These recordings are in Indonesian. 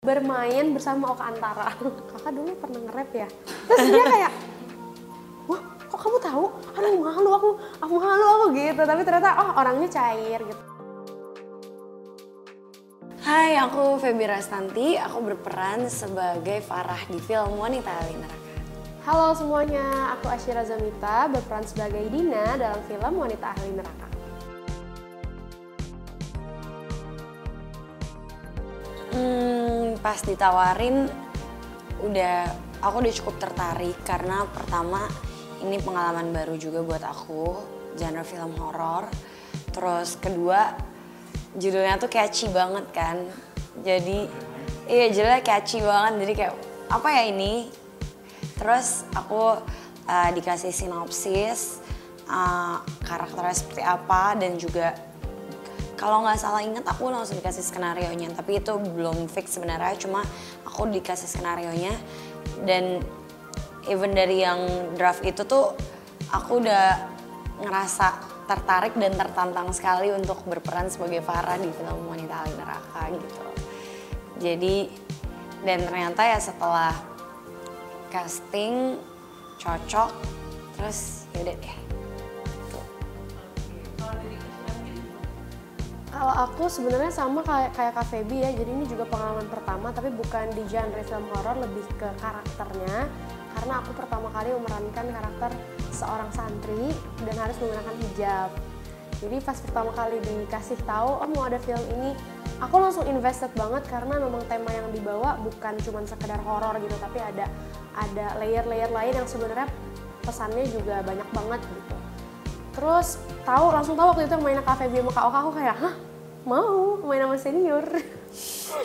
bermain bersama Oka Antara. Kakak dulu pernah nge-rap ya? Terus dia kayak, wah kok kamu tahu? Aduh malu aku malu aku gitu. Tapi ternyata oh orangnya cair gitu. Hai, aku Feby Rastanti. Aku berperan sebagai Farah di film Wanita Ahli Neraka. Halo semuanya, aku Asyira Zamita berperan sebagai Dina dalam film Wanita Ahli Neraka. Pas ditawarin, aku udah cukup tertarik karena pertama ini pengalaman baru juga buat aku, genre film horor. Terus kedua, judulnya tuh catchy banget kan. Jadi, iya judulnya catchy banget, jadi kayak apa ya ini? Terus aku dikasih sinopsis, karakternya seperti apa dan juga kalau nggak salah ingat aku langsung dikasih skenarionya, tapi itu belum fix sebenarnya, cuma aku dikasih skenarionya dan even dari yang draft itu tuh aku udah ngerasa tertarik dan tertantang sekali untuk berperan sebagai Farah di film Wanita Ahli Neraka gitu. Jadi dan ternyata ya setelah casting cocok, terus yaudah deh. Kalau aku sebenarnya sama kayak Kak Feby ya, jadi ini juga pengalaman pertama tapi bukan di genre film horor, lebih ke karakternya. Karena aku pertama kali memerankan karakter seorang santri dan harus menggunakan hijab. Jadi pas pertama kali dikasih tahu, oh mau ada film ini, aku langsung invested banget karena memang tema yang dibawa bukan cuma sekedar horor gitu, tapi ada layer-layer lain yang sebenarnya pesannya juga banyak banget gitu. Terus langsung tahu waktu itu yang main Kak Feby sama Kak Oka, aku kayak, hah? Mau main sama senior.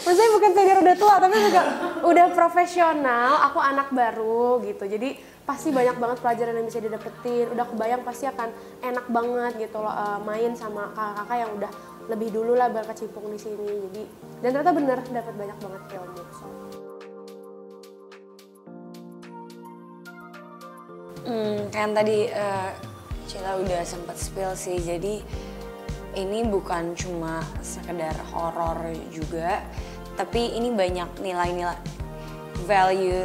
Maksudnya bukan senior udah tua, tapi juga udah profesional, aku anak baru gitu. Jadi pasti banyak banget pelajaran yang bisa didapetin. Udah kebayang pasti akan enak banget gitu loh main sama kakak-kakak yang udah lebih dulu lah berkecimpung di sini. Jadi dan ternyata bener dapat banyak banget ilmu. Kan tadi Cila udah sempat spill sih, jadi ini bukan cuma sekedar horor juga, tapi ini banyak nilai-nilai value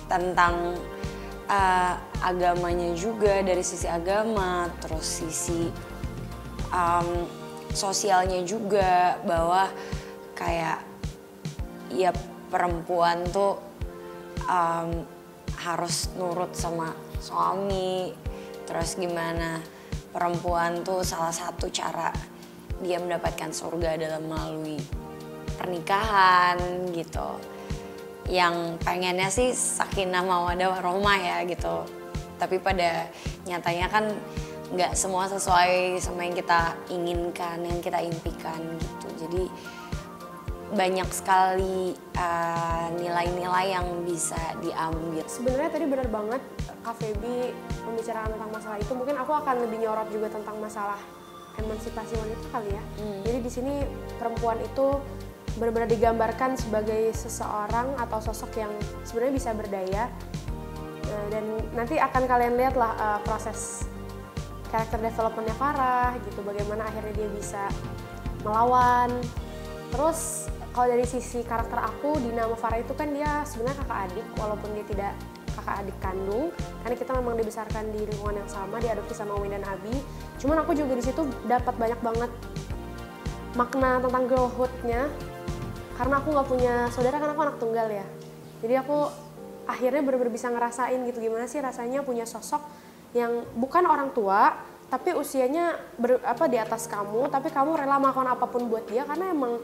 tentang agamanya juga, dari sisi agama, terus sisi sosialnya juga, bahwa kayak ya perempuan tuh harus nurut sama suami. Terus gimana perempuan tuh salah satu cara dia mendapatkan surga adalah melalui pernikahan gitu. Yang pengennya sih sakinah mawaddah warahmah ya gitu. Tapi pada nyatanya kan nggak semua sesuai sama yang kita inginkan, yang kita impikan gitu. Jadi banyak sekali nilai-nilai yang bisa diambil. Sebenarnya tadi benar banget Kak Feby membicarakan tentang masalah itu. Mungkin aku akan lebih nyorot juga tentang masalah emansipasi wanita kali ya. Jadi di sini perempuan itu benar-benar digambarkan sebagai seseorang atau sosok yang sebenarnya bisa berdaya. Dan nanti akan kalian lihat lah proses karakter developmentnya Farah gitu. Bagaimana akhirnya dia bisa melawan. Terus kalau dari sisi karakter aku, Dina sama Farah itu kan dia sebenarnya kakak adik, walaupun dia tidak kakak adik kandung, karena kita memang dibesarkan di lingkungan yang sama, diadopsi sama Win dan Abi. Cuman aku juga di situ dapat banyak banget makna tentang girlhood-nya, karena aku nggak punya saudara, karena aku anak tunggal ya. Jadi aku akhirnya benar-benar bisa ngerasain gitu gimana sih rasanya punya sosok yang bukan orang tua, tapi usianya di atas kamu, tapi kamu rela melakukan apapun buat dia karena emang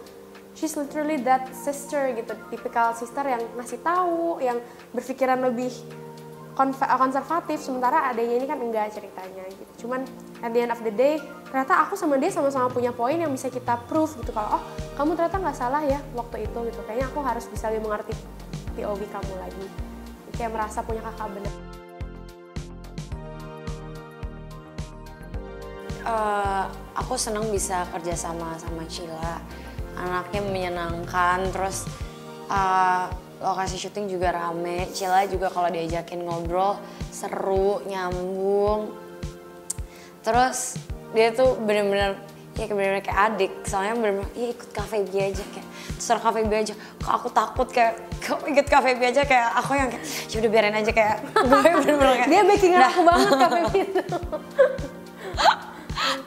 she's literally that sister gitu, tipikal sister yang ngasih tahu, yang berpikiran lebih konservatif, sementara adanya ini kan enggak ceritanya gitu. Cuman at the end of the day, ternyata aku sama dia sama-sama punya poin yang bisa kita prove gitu, kalau oh kamu ternyata nggak salah ya waktu itu gitu, kayaknya aku harus bisa lebih mengerti POV kamu lagi. Kayak merasa punya kakak benar. Aku senang bisa kerja sama Cila, anaknya menyenangkan, terus lokasi syuting juga rame. Cila juga kalau diajakin ngobrol seru, nyambung. Terus dia tuh bener-bener ya bener-bener kayak adik, soalnya bener-bener ya ikut Cafe B aja kayak terserah Cafe B aja, kok aku takut kayak kok ikut Cafe B aja kayak aku yang kayak ya udah biarin aja kayak gue bener-bener kayak dia backingan aku banget Cafe B itu.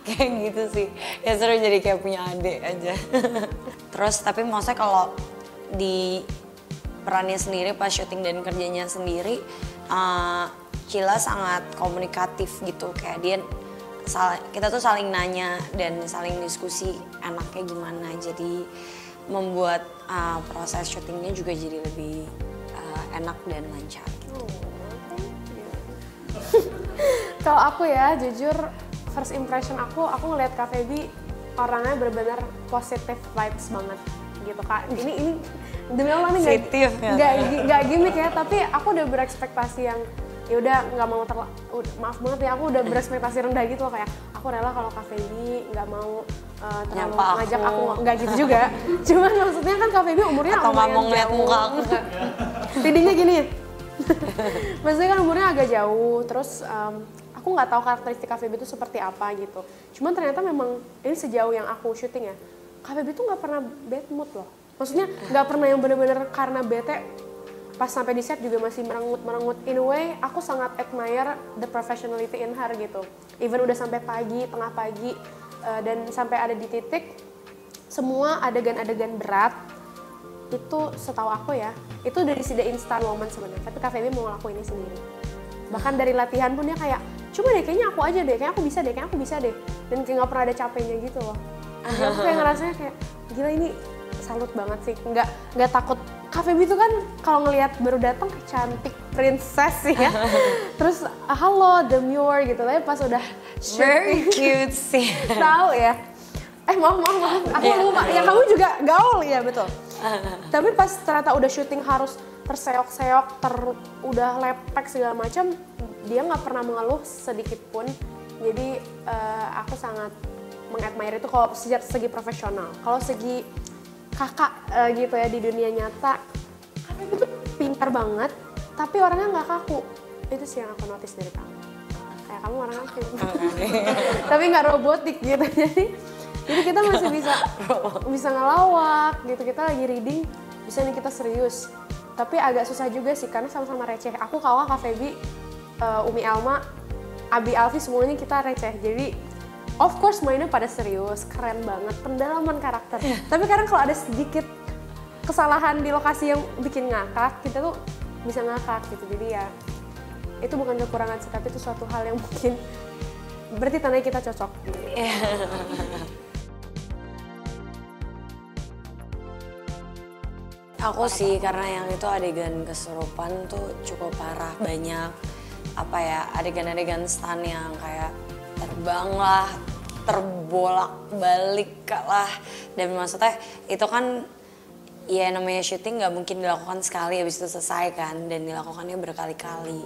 kayak gitu sih, ya seru jadi kayak punya adik aja. Terus tapi maksudnya kalau di perannya sendiri pas syuting dan kerjanya sendiri, Cila sangat komunikatif gitu, kayak dia kita tuh saling nanya dan saling diskusi enaknya gimana, jadi membuat proses syutingnya juga jadi lebih enak dan lancar gitu. Kalau aku ya jujur first impression aku ngelihat Cafe B orangnya benar-benar positive vibes banget gitu Kak. Ini demi Allah nih nggak gimmick ya, tapi aku udah berekspektasi yang ya udah nggak mau maaf banget ya, aku udah berekspektasi rendah gitu loh, kayak aku rela kalau Cafe B nggak mau terlalu ngajak aku, nggak gitu juga. Cuman maksudnya kan Cafe B umurnya atau nggak mau ngeliat jauh. muka aku Tidingnya gini. Maksudnya kan umurnya agak jauh, terus aku nggak tahu karakteristik Cafe B itu seperti apa gitu. Cuman ternyata memang ini sejauh yang aku syuting ya, Cafe B tuh nggak pernah bad mood loh. Maksudnya nggak pernah yang bener-bener karena bete pas sampai di set juga masih merengut. In a way, aku sangat admire the professionality in her gitu. Even udah sampai pagi, tengah pagi, dan sampai ada di titik semua adegan-adegan berat itu setahu aku ya, itu dari the instant moment sebenarnya. Tapi Cafe B mau ngelakuin ini sendiri. Bahkan dari latihan pun dia kayak, coba deh kayaknya aku aja deh, kayaknya aku bisa deh. Dan kayak nggak pernah ada capeknya gitu loh. Jadi aku kayak ngerasanya kayak, gila ini salut banget sih, nggak takut. Cafe B itu kan kalau ngelihat baru datang cantik princess sih ya. Terus halo demure gitu, tapi pas udah very cute sih. Tahu ya. Maaf, aku lupa. Ya kamu juga gaul ya, betul. Tapi pas ternyata udah syuting harus terseok-seok, udah lepek segala macam, dia nggak pernah mengeluh sedikit pun. Jadi aku sangat mengadmire itu kalau segi profesional. Kalau segi kakak gitu ya di dunia nyata, Cafe B itu pintar banget, tapi orangnya nggak kaku. Itu sih yang aku notice dari kamu. Kayak kamu orangnya tapi nggak robotik gitu. Jadi kita masih bisa ngelawak gitu. Kita lagi reading, bisa nih kita serius. Tapi agak susah juga sih karena sama-sama receh. Aku kalah Cafe B, Umi Alma, Abi Alfi semuanya kita receh. Jadi of course mainnya pada serius, keren banget, pendalaman karakter. Tapi kadang kalau ada sedikit kesalahan di lokasi yang bikin ngakak, kita tuh bisa ngakak gitu. Jadi ya itu bukan kekurangan sih, tapi itu suatu hal yang mungkin berarti tandanya kita cocok. Gitu. Aku sih karena yang itu adegan kesurupan tuh cukup parah, banyak apa ya adegan-adegan stun yang kayak terbang lah, terbolak-balik lah, dan maksudnya itu kan ya namanya syuting nggak mungkin dilakukan sekali habis itu selesai kan, dan dilakukannya berkali-kali,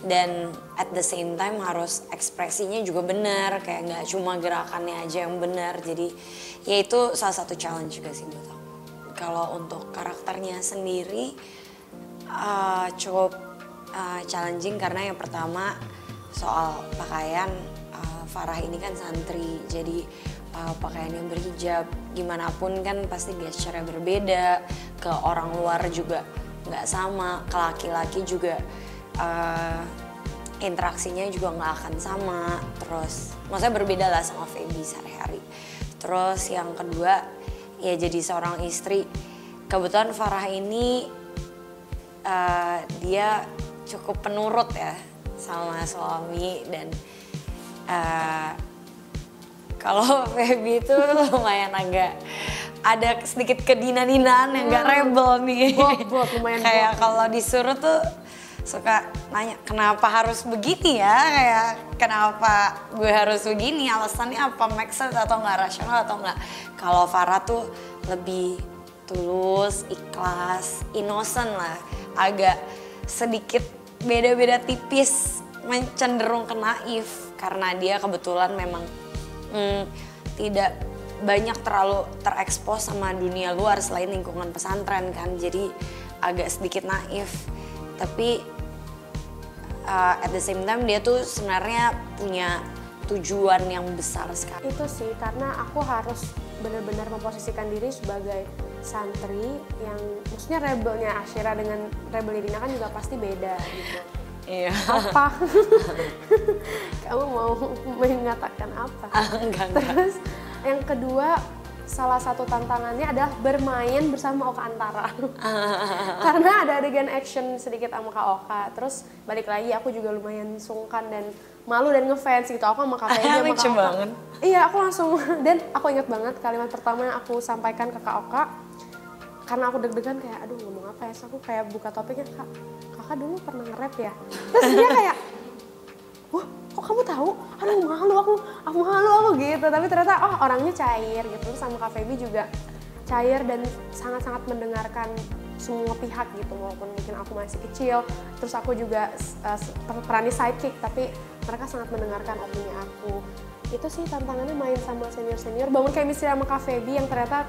dan at the same time harus ekspresinya juga benar, kayak nggak cuma gerakannya aja yang benar. Jadi ya itu salah satu challenge juga sih buat aku. Kalau untuk karakternya sendiri cukup challenging karena yang pertama soal pakaian. Farah ini kan santri, jadi pakaian yang berhijab gimana pun kan pasti gesture-nya berbeda, ke orang luar juga nggak sama, ke laki-laki juga interaksinya juga nggak akan sama, terus maksudnya berbeda lah sama Feby sehari-hari. Terus yang kedua ya jadi seorang istri, kebetulan Farah ini dia cukup penurut ya sama suami, dan kalau Feby itu lumayan agak ada sedikit kedina-dinaan yang gak rebel nih. Bot, lumayan kayak kalau disuruh tuh suka nanya kenapa harus begini ya, kayak kenapa gue harus begini, alasannya apa, make sense atau nggak, rasional atau nggak. Kalau Farah tuh lebih tulus, ikhlas, innocent lah, agak sedikit beda-beda tipis, cenderung ke naif karena dia kebetulan memang tidak banyak terlalu terekspos sama dunia luar selain lingkungan pesantren kan, jadi agak sedikit naif. Tapi at the same time dia tuh sebenarnya punya tujuan yang besar sekali. Itu sih, karena aku harus benar-benar memposisikan diri sebagai santri yang, maksudnya rebelnya Ashira dengan rebel Irina kan juga pasti beda gitu. Iya. Apa? Kamu mau mengatakan apa? Enggak. Terus yang kedua, salah satu tantangannya adalah bermain bersama Oka Antara. Karena ada adegan action sedikit sama Kak Oka. Terus balik lagi aku juga lumayan sungkan dan malu dan ngefans gitu. Aku sama Kak Feby sama Kak Oka. Iya, aku langsung, dan aku inget banget kalimat pertama yang aku sampaikan ke Kak Oka. Karena aku deg-degan kayak, aduh ngomong apa ya, so, aku kayak buka topiknya, kakak dulu pernah nge-rap ya? Terus dia kayak, wah kok kamu tahu? Aduh malu aku gitu. Tapi ternyata oh orangnya cair gitu. Terus sama Kak Feby juga cair dan sangat-sangat mendengarkan semua pihak gitu. Walaupun mungkin aku masih kecil, terus aku juga perannya sidekick, tapi mereka sangat mendengarkan opini aku. Itu sih tantangannya main sama senior-senior, bangun chemistry sama Kak Feby yang ternyata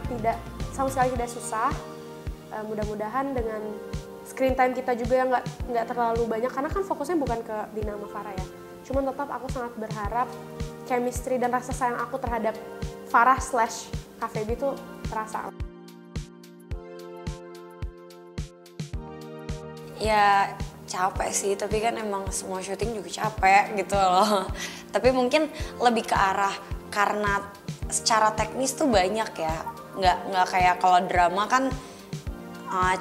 sama sekali tidak susah. Mudah-mudahan dengan screen time kita juga yang nggak terlalu banyak, karena kan fokusnya bukan ke Dina sama Farah ya. Cuman tetap aku sangat berharap chemistry dan rasa sayang aku terhadap Farah / Kak Feby itu terasa. Ya capek sih, tapi kan emang semua syuting juga capek gitu loh. Tapi mungkin lebih ke arah karena secara teknis tuh banyak ya. Nggak kayak kalau drama kan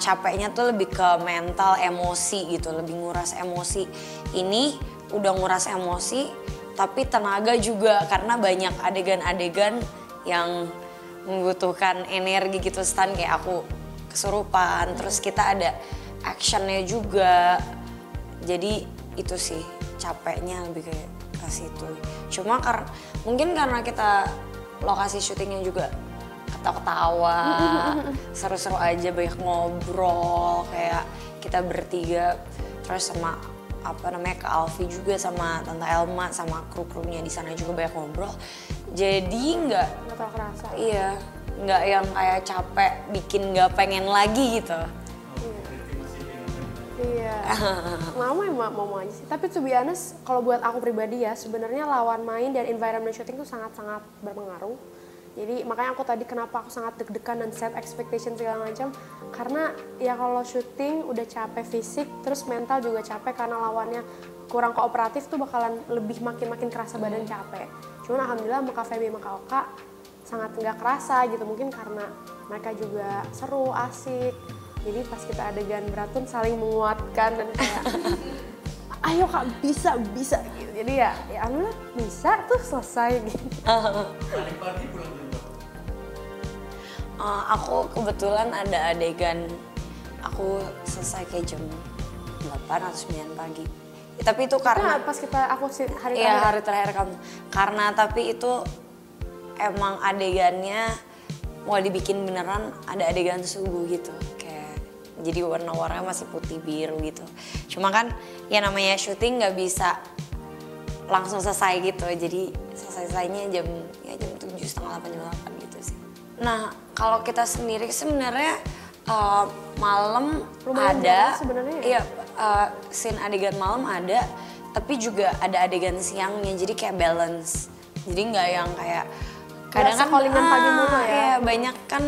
capeknya tuh lebih ke mental, emosi gitu, lebih nguras emosi. Ini udah nguras emosi, tapi tenaga juga karena banyak adegan-adegan yang membutuhkan energi gitu. Stan kayak aku kesurupan, terus kita ada actionnya juga. Jadi itu sih capeknya lebih kayak ke situ. Cuma mungkin karena kita lokasi syutingnya juga ketawa-ketawa, seru-seru aja, banyak ngobrol, kayak kita bertiga, terus sama Kak Alfi juga, sama Tante Elma, sama kru-krunya di sana juga banyak ngobrol. Jadi nggak terlalu kerasa. Iya, nggak yang kayak capek, bikin nggak pengen lagi gitu. Iya, mau aja sih. Tapi to be honest, kalau buat aku pribadi ya, sebenarnya lawan main dan environment shooting tuh sangat-sangat berpengaruh. Jadi makanya aku tadi kenapa aku sangat deg-degan dan set expectation segala macam, karena ya kalau syuting udah capek fisik, terus mental juga capek karena lawannya kurang kooperatif tuh bakalan lebih makin kerasa badan capek. Cuman alhamdulillah sama Kak Feby sama Kak Oka sangat nggak kerasa gitu, mungkin karena mereka juga seru, asik. Jadi pas kita adegan beratun saling menguatkan dan kayak ayo Kak, bisa gitu. Jadi ya alhamdulillah bisa tuh selesai gitu. Paling pagi pulang jam berapa? Aku kebetulan ada adegan aku selesai kayak jam 8 atau 9 pagi. Ya, tapi itu karena pas aku hari terakhir. Iya, hari terakhir kamu. Karena tapi itu emang adegannya mau dibikin beneran, ada adegan subuh gitu. Jadi warna-warnanya masih putih biru gitu. Cuma kan ya namanya syuting nggak bisa langsung selesai gitu. Jadi selesainya jam 7, setengah 8, jam 8 gitu sih. Nah kalau kita sendiri sebenarnya malam lumayan ada. Sebenarnya. Iya, scene adegan malam ada. Tapi juga ada adegan siangnya. Jadi kayak balance. Jadi nggak yang kayak kadang kan callingan pagi mulu ya. Iya, banyak kan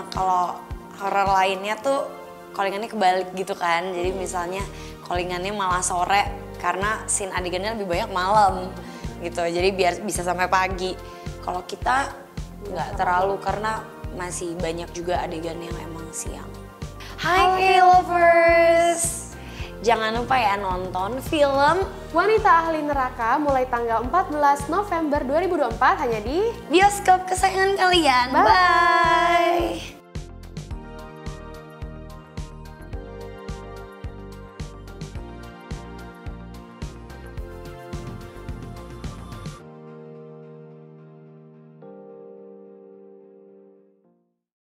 kalau horor lainnya tuh callingannya kebalik gitu kan. Jadi misalnya callingannya malah sore karena scene adegannya lebih banyak malam gitu. Jadi biar bisa sampai pagi. Kalau kita nggak terlalu karena masih banyak juga adegan yang emang siang. Hai K-Lovers! Jangan lupa ya nonton film Wanita Ahli Neraka mulai tanggal 14 November 2024 hanya di bioskop kesayangan kalian. Bye!